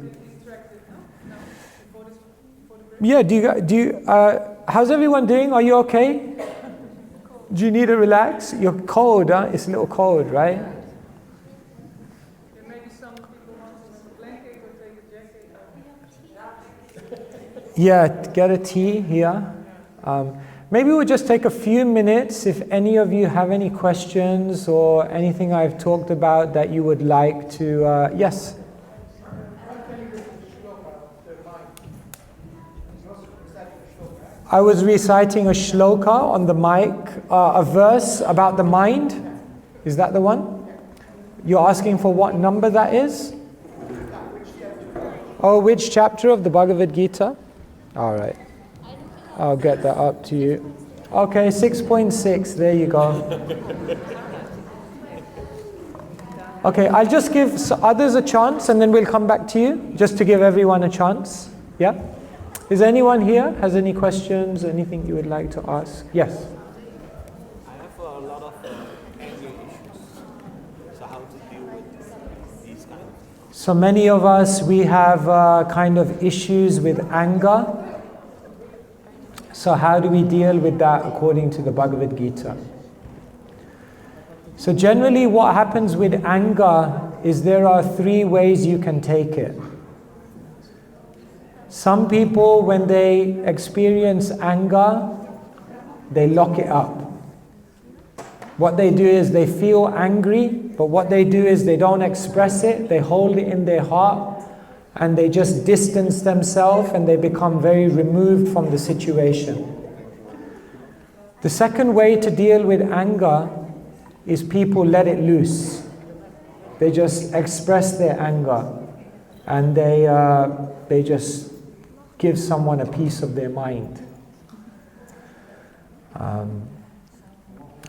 Yeah. Do you? How's everyone doing? Are you okay? Do you need to relax? You're cold, huh? It's a little cold, right? Maybe some people want to have a blanket or take a jacket. Yeah, get a tea here. Maybe we'll just take a few minutes if any of you have any questions or anything I've talked about that you would like to... yes? I was reciting a shloka on the mic, a verse about the mind. Is that the one? You're asking for what number that is? Oh, which chapter of the Bhagavad Gita? All right. I'll get that up to you. Okay, 6.6, there you go. Okay, I'll just give others a chance and then we'll come back to you, just to give everyone a chance. Yeah? Is anyone here, has any questions, anything you would like to ask? Yes? I have a lot of anger issues. So how to deal with these kind of... So many of us, we have kind of issues with anger. So how do we deal with that according to the Bhagavad Gita? So generally what happens with anger is there are three ways you can take it. Some people, when they experience anger, they lock it up. What they do is they feel angry, but what they do is they don't express it, they hold it in their heart, and they just distance themselves and they become very removed from the situation. The second way to deal with anger is people let it loose. They just express their anger and they just give someone a piece of their mind.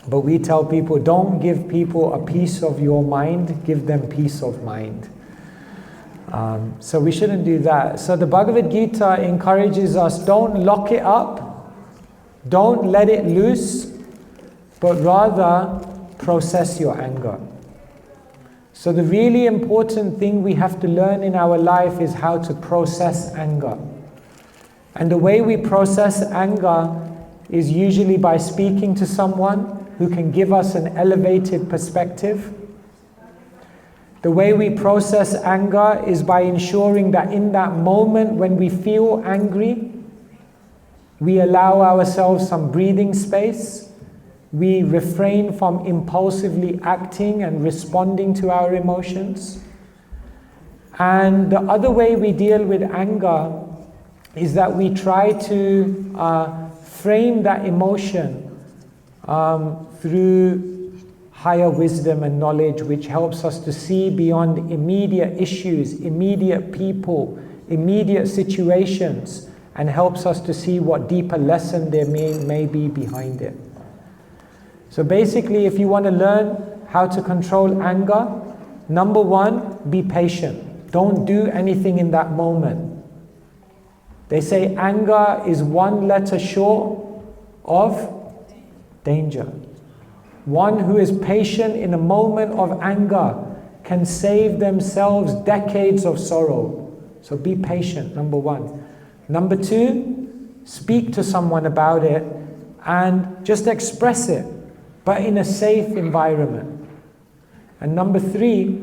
But we tell people, don't give people a piece of your mind, give them peace of mind. So we shouldn't do that. So the Bhagavad Gita encourages us, don't lock it up, don't let it loose, but rather process your anger. So the really important thing we have to learn in our life is how to process anger. And the way we process anger is usually by speaking to someone who can give us an elevated perspective. The way we process anger is by ensuring that in that moment when we feel angry, we allow ourselves some breathing space. We refrain from impulsively acting and responding to our emotions. And the other way we deal with anger is that we try to frame that emotion through higher wisdom and knowledge, which helps us to see beyond immediate issues, immediate people, immediate situations, and helps us to see what deeper lesson there may be behind it. So basically, if you want to learn how to control anger, number one, be patient. Don't do anything in that moment. They say anger is one letter short of danger. One who is patient in a moment of anger can save themselves decades of sorrow. So be patient, number one. Number 2, speak to someone about it and just express it, but in a safe environment. And number 3,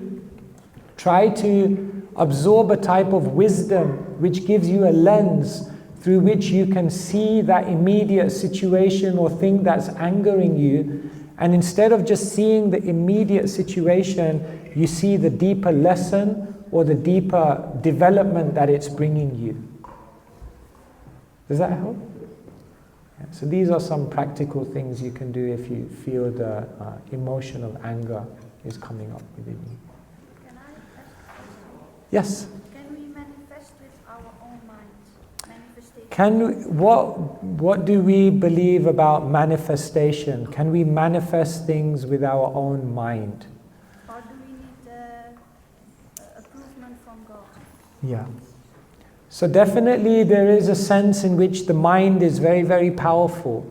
try to absorb a type of wisdom which gives you a lens through which you can see that immediate situation or thing that's angering you. And instead of just seeing the immediate situation, you see the deeper lesson or the deeper development that it's bringing you. Does that help? Yeah, so these are some practical things you can do if you feel the emotional anger is coming up within you. Can I ask? Yes? Can we manifest with our own mind? Manifestation. What do we believe about manifestation? Can we manifest things with our own mind? Or do we need approval from God? Yeah. So definitely there is a sense in which the mind is very, very powerful,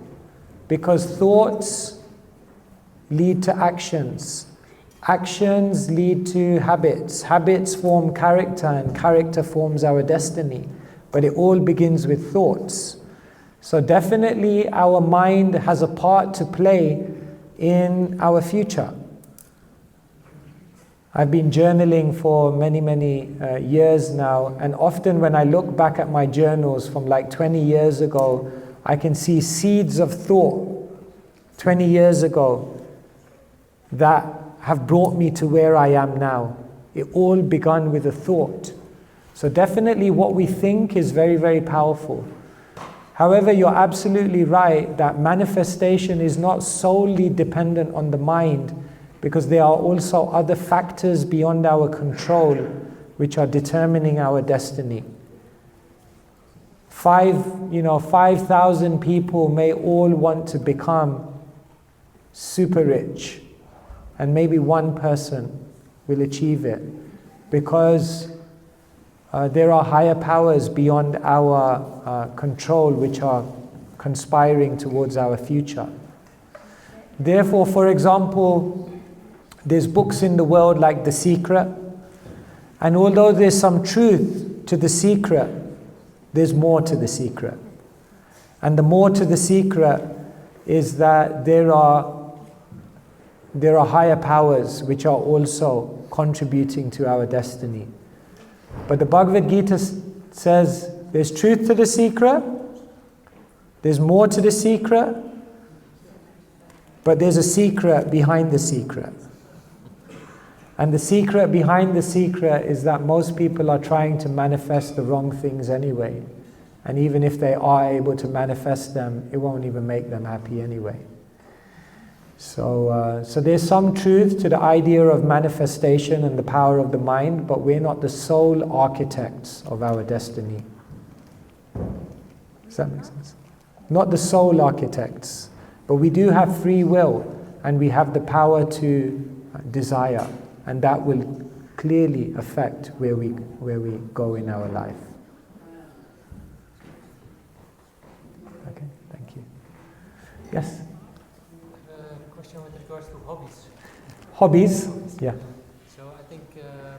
because thoughts lead to actions. Actions lead to habits. Habits form character, and character forms our destiny. But it all begins with thoughts. So definitely our mind has a part to play in our future. I've been journaling for many, many years now, and often when I look back at my journals from like 20 years ago, I can see seeds of thought 20 years ago that have brought me to where I am now. It all began with a thought. So definitely what we think is very, very powerful. However, you're absolutely right that manifestation is not solely dependent on the mind, because there are also other factors beyond our control which are determining our destiny. 5,000 people may all want to become super rich, and maybe one person will achieve it, because there are higher powers beyond our control which are conspiring towards our future. Therefore, for example, there's books in the world like The Secret, and although there's some truth to The Secret, there's more to The Secret. And the more to The Secret is that there are higher powers which are also contributing to our destiny. But the Bhagavad Gita says there's truth to The Secret, there's more to The Secret, but there's a secret behind the secret. And the secret behind the secret is that most people are trying to manifest the wrong things anyway. And even if they are able to manifest them, it won't even make them happy anyway. So there's some truth to the idea of manifestation and the power of the mind, but we're not the sole architects of our destiny. Does that make sense? Not the sole architects, but we do have free will, and we have the power to desire. And that will clearly affect where we go in our life. Okay, thank you. Yes? I have a question with regards to hobbies. Hobbies? Yeah. So I think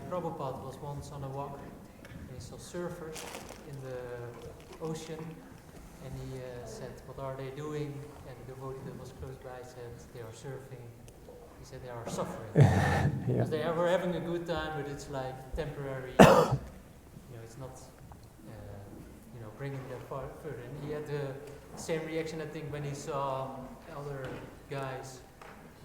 Prabhupada was once on a walk, and he saw surfers in the ocean, and he said, "What are they doing?" And the devotee that was close by said, "They are surfing." He said they are suffering. Yeah. Because they were having a good time, but it's like temporary. It's not, bringing them further. And he had the same reaction, I think, when he saw other guys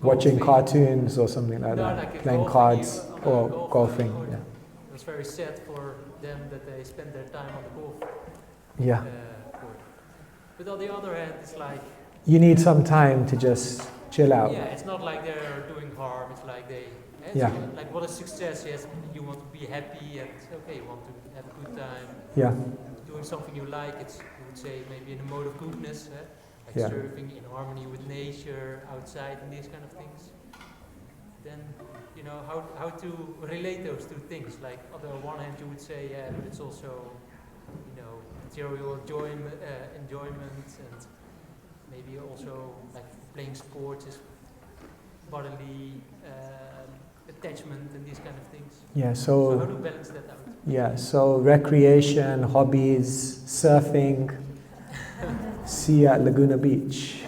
Watching golfing. Cartoons or something like that. Like Playing golfing, cards or golf golfing. course. Yeah. It was very sad for them that they spent their time on the golf Yeah. court. But on the other hand, it's like, You need some time to just chill out. yeah, it's not like they're doing harm. It's like Yeah. like what is success? Yes, you want to be happy, and okay, you want to have a good time. Yeah. Doing something you like, it's, you would say, maybe in a mode of goodness, like Yeah. surfing in harmony with nature, outside, and these kind of things. Then, how to relate those two things. Like, on the one hand, you would say, yeah, but it's also, material enjoyment, and maybe also, like, playing sports is bodily attachment and these kind of things. Yeah, So how to balance that out? yeah, so recreation, hobbies, surfing, sea at Laguna Beach.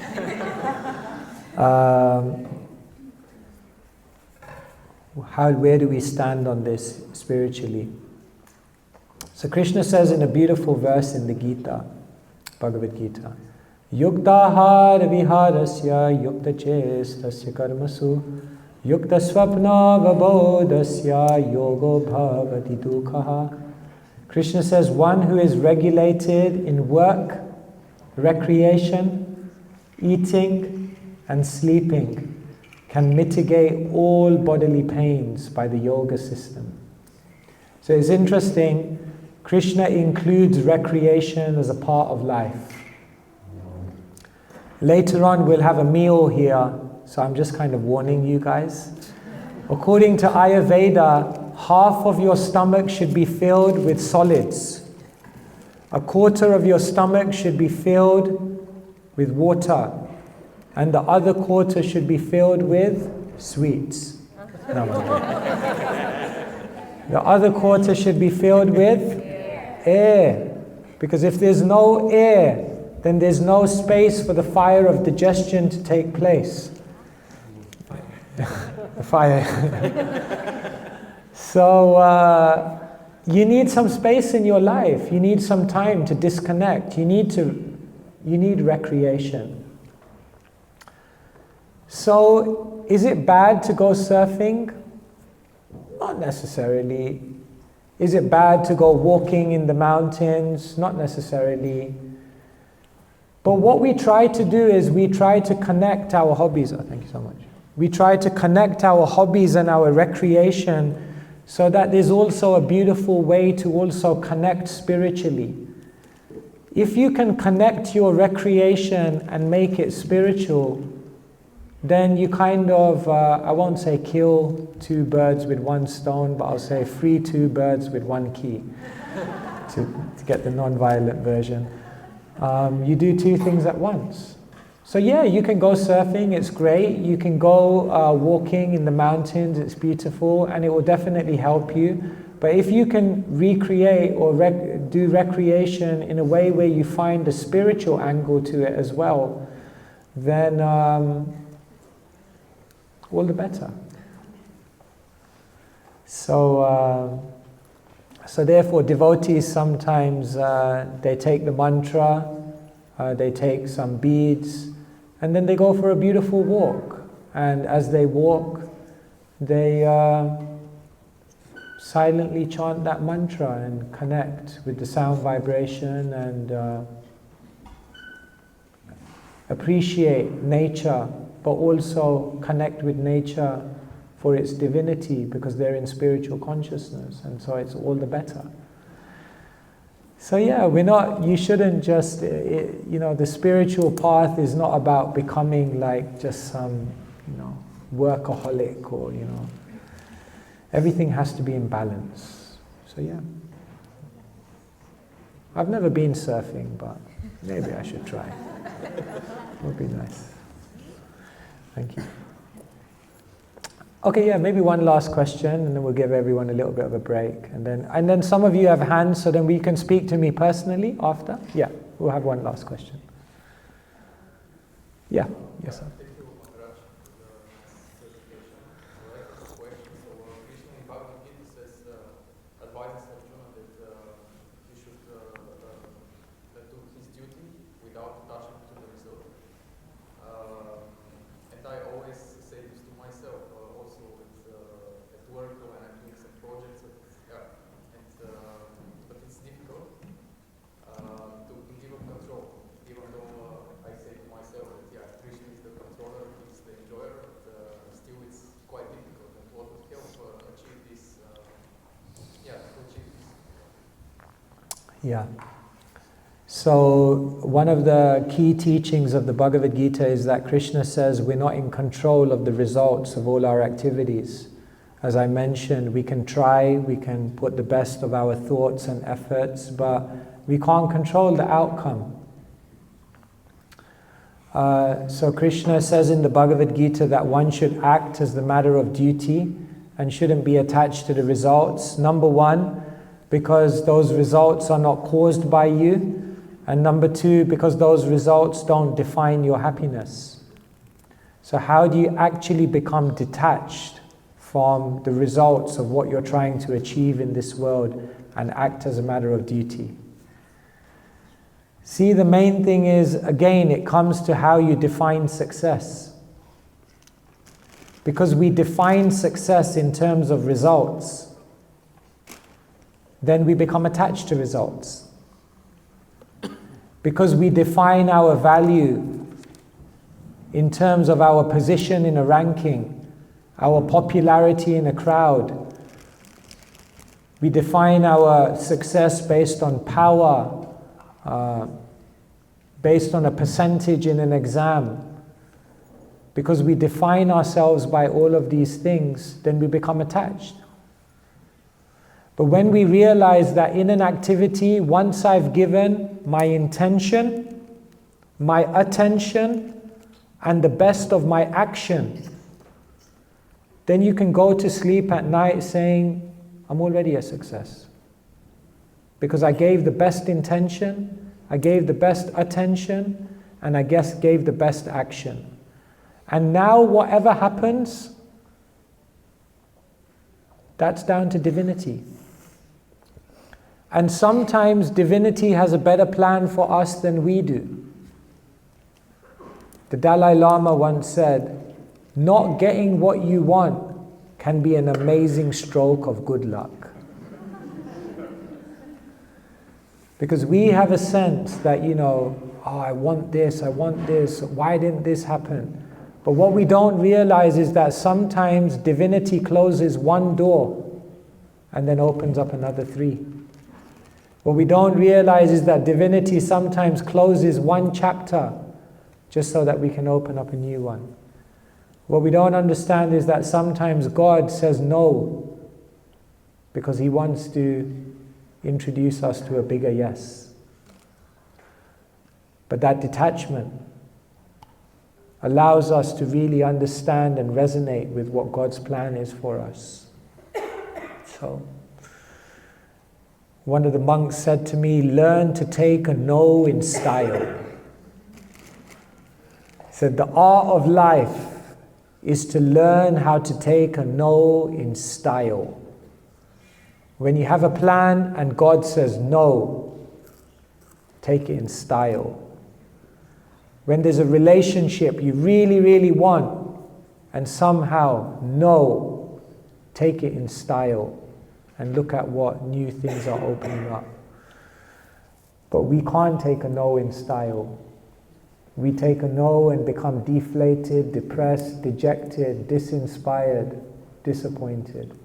Where do we stand on this spiritually? So Krishna says in a beautiful verse in the Gita, Bhagavad Gita, Yuktahar viharasya yukta chestasya karmasu yukta swapna vabodhasya yogo bhavati dukhaha. Krishna says one who is regulated in work, recreation, eating and sleeping can mitigate all bodily pains by the yoga system. So it's interesting, Krishna includes recreation as a part of life. Later on we'll have a meal here, so I'm just kind of warning you guys. According to Ayurveda, half of your stomach should be filled with solids. A quarter of your stomach should be filled with water. And the other quarter should be filled with sweets. No, I'm kidding. The other quarter should be filled with air. Because if there's no air, then there's no space for the fire of digestion to take place. The fire. So you need some space in your life. You need some time to disconnect. You need recreation. So, is it bad to go surfing? Not necessarily. Is it bad to go walking in the mountains? Not necessarily. But what we try to do is we try to connect our hobbies. Oh, thank you so much. We try to connect our hobbies and our recreation so that there's also a beautiful way to also connect spiritually. If you can connect your recreation and make it spiritual, then you kind of, I won't say kill two birds with one stone, but I'll say free two birds with one key, to get the non-violent version. You do two things at once. So yeah, you can go surfing, it's great. You can go walking in the mountains, it's beautiful, and it will definitely help you. But if you can recreate or do recreation in a way where you find a spiritual angle to it as well, then all the better. So therefore devotees sometimes they take the mantra, they take some beads, and then they go for a beautiful walk. And as they walk, they silently chant that mantra and connect with the sound vibration and appreciate nature, but also connect with nature for its divinity, because they're in spiritual consciousness, and so it's all the better. So yeah, you shouldn't just, the spiritual path is not about becoming like just some, workaholic or, everything has to be in balance. So yeah. I've never been surfing, but maybe I should try. It would be nice. Thank you. Okay, yeah, maybe one last question, and then we'll give everyone a little bit of a break. And then some of you have hands, so then we can speak to me personally after. Yeah, we'll have one last question. Yeah, yes, sir. Yeah. So one of the key teachings of the Bhagavad Gita is that Krishna says we're not in control of the results of all our activities. As I mentioned, we can try, we can put the best of our thoughts and efforts, but we can't control the outcome. So Krishna says in the Bhagavad Gita that one should act as the matter of duty and shouldn't be attached to the results. Number one, because those results are not caused by you. And number two, because those results don't define your happiness. So how do you actually become detached from the results of what you're trying to achieve in this world and act as a matter of duty? See, the main thing is, again, it comes to how you define success. Because we define success in terms of results, then we become attached to results. Because we define our value in terms of our position in a ranking, our popularity in a crowd. We define our success based on power, based on a percentage in an exam. Because we define ourselves by all of these things, then we become attached. But when we realize that in an activity, once I've given my intention, my attention, and the best of my action, then you can go to sleep at night saying, I'm already a success. Because I gave the best intention, I gave the best attention, and I guess gave the best action. And now whatever happens, that's down to divinity. And sometimes divinity has a better plan for us than we do. The Dalai Lama once said, not getting what you want can be an amazing stroke of good luck. Because we have a sense that, oh, I want this, why didn't this happen? But what we don't realize is that sometimes divinity closes one door and then opens up another three. What we don't realize is that divinity sometimes closes one chapter just so that we can open up a new one. What we don't understand is that sometimes God says no because He wants to introduce us to a bigger yes. But that detachment allows us to really understand and resonate with what God's plan is for us. So, one of the monks said to me, learn to take a no in style. He said, the art of life is to learn how to take a no in style. When you have a plan and God says no, take it in style. When there's a relationship you really, really want and somehow no, take it in style. And look at what new things are opening up. But we can't take a no in style. We take a no and become deflated, depressed, dejected, disinspired, disappointed.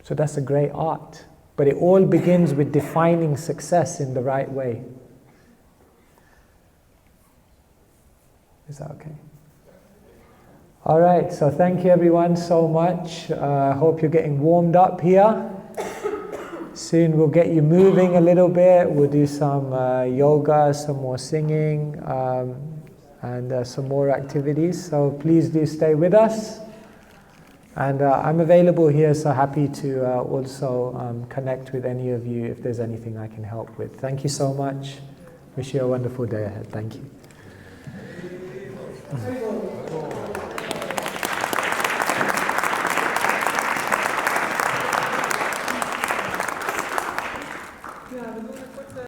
So that's a great art. But it all begins with defining success in the right way. Is that okay? All right, so thank you everyone so much. I hope you're getting warmed up here. Soon we'll get you moving a little bit. We'll do some yoga, some more singing, and some more activities. So please do stay with us. And I'm available here, so happy to also connect with any of you if there's anything I can help with. Thank you so much. Wish you a wonderful day ahead. Thank you.